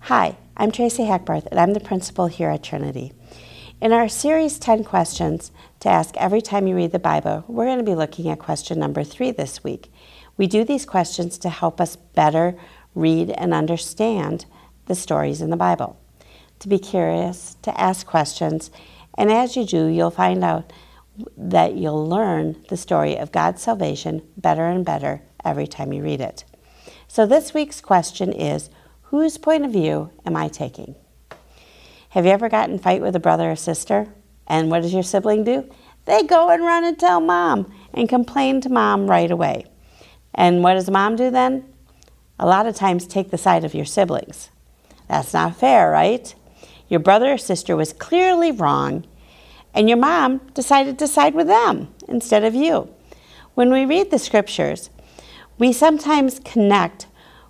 Hi, I'm Tracy Hackbarth, and I'm the principal here at Trinity. In our series 10 questions to ask every time you read the Bible, we're going to be looking at question number 3 this week. We do these questions to help us better read and understand the stories in the Bible, to be curious, to ask questions, and as you do, you'll find out that you'll learn the story of God's salvation better and better every time you read it. So this week's question is, whose point of view am I taking? Have you ever gotten in a fight with a brother or sister? And what does your sibling do? They go and run and tell mom and complain to mom right away. And what does mom do then? A lot of times take the side of your siblings. That's not fair, right? Your brother or sister was clearly wrong, and your mom decided to side with them instead of you. When we read the scriptures, we sometimes connect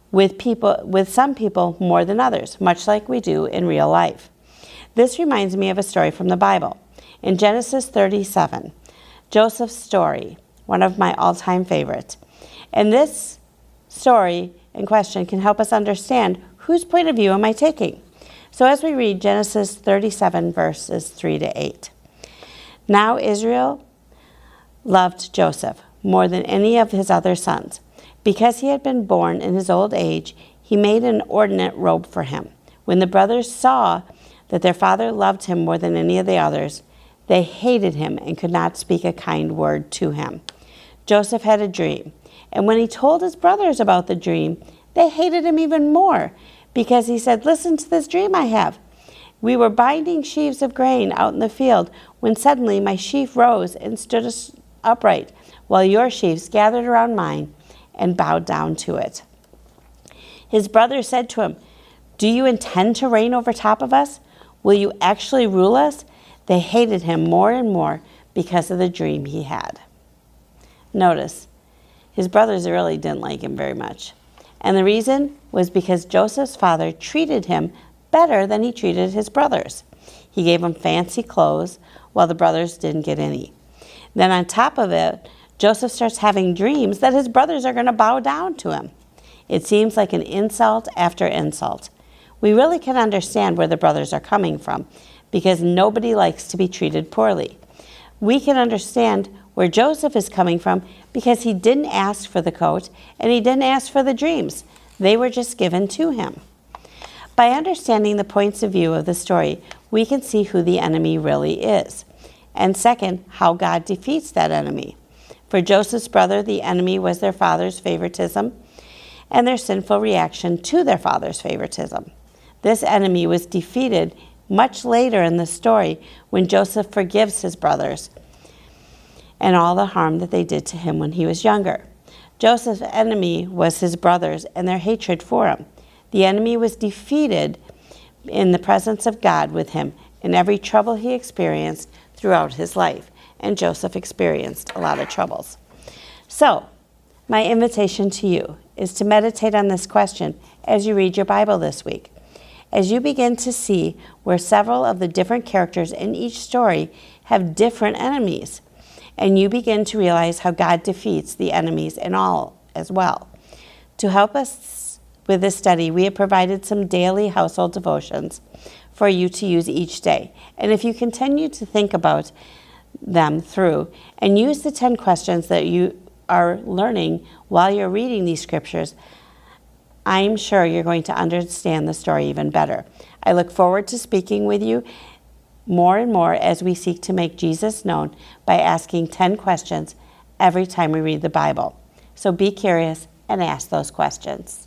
with some people more than others, much like we do in real life. This reminds me of a story from the Bible. In Genesis 37, Joseph's story, one of my all-time favorites. And this story in question can help us understand whose point of view am I taking. So as we read Genesis 37, verses 3 to 8. Now Israel loved Joseph more than any of his other sons. Because he had been born in his old age, he made an ornate robe for him. When the brothers saw that their father loved him more than any of the others, they hated him and could not speak a kind word to him. Joseph had a dream, and when he told his brothers about the dream, they hated him even more, because he said, "Listen to this dream I have. We were binding sheaves of grain out in the field when suddenly my sheaf rose and stood upright, while your sheaves gathered around mine and bowed down to it." His brothers said to him, "Do you intend to reign over top of us? Will you actually rule us?" They hated him more and more because of the dream he had. Notice, his brothers really didn't like him very much. And the reason was because Joseph's father treated him better than he treated his brothers. He gave them fancy clothes while the brothers didn't get any. Then on top of it, Joseph starts having dreams that his brothers are going to bow down to him. It seems like an insult after insult. We really can understand where the brothers are coming from, because nobody likes to be treated poorly. We can understand where Joseph is coming from because he didn't ask for the coat and he didn't ask for the dreams. They were just given to him. By understanding the points of view of the story, we can see who the enemy really is. And second, how God defeats that enemy. For Joseph's brother, the enemy was their father's favoritism and their sinful reaction to their father's favoritism. This enemy was defeated much later in the story when Joseph forgives his brothers and all the harm that they did to him when he was younger. Joseph's enemy was his brothers and their hatred for him. The enemy was defeated in the presence of God with him in every trouble he experienced throughout his life. And Joseph experienced a lot of troubles. So, my invitation to you is to meditate on this question as you read your Bible this week. As you begin to see where several of the different characters in each story have different enemies, and you begin to realize how God defeats the enemies in all as well. To help us with this study, we have provided some daily household devotions for you to use each day. And if you continue to think about them through and use the 10 questions that you are learning while you're reading these scriptures, I'm sure you're going to understand the story even better. I look forward to speaking with you more and more as we seek to make Jesus known by asking 10 questions every time we read the Bible. So be curious and ask those questions.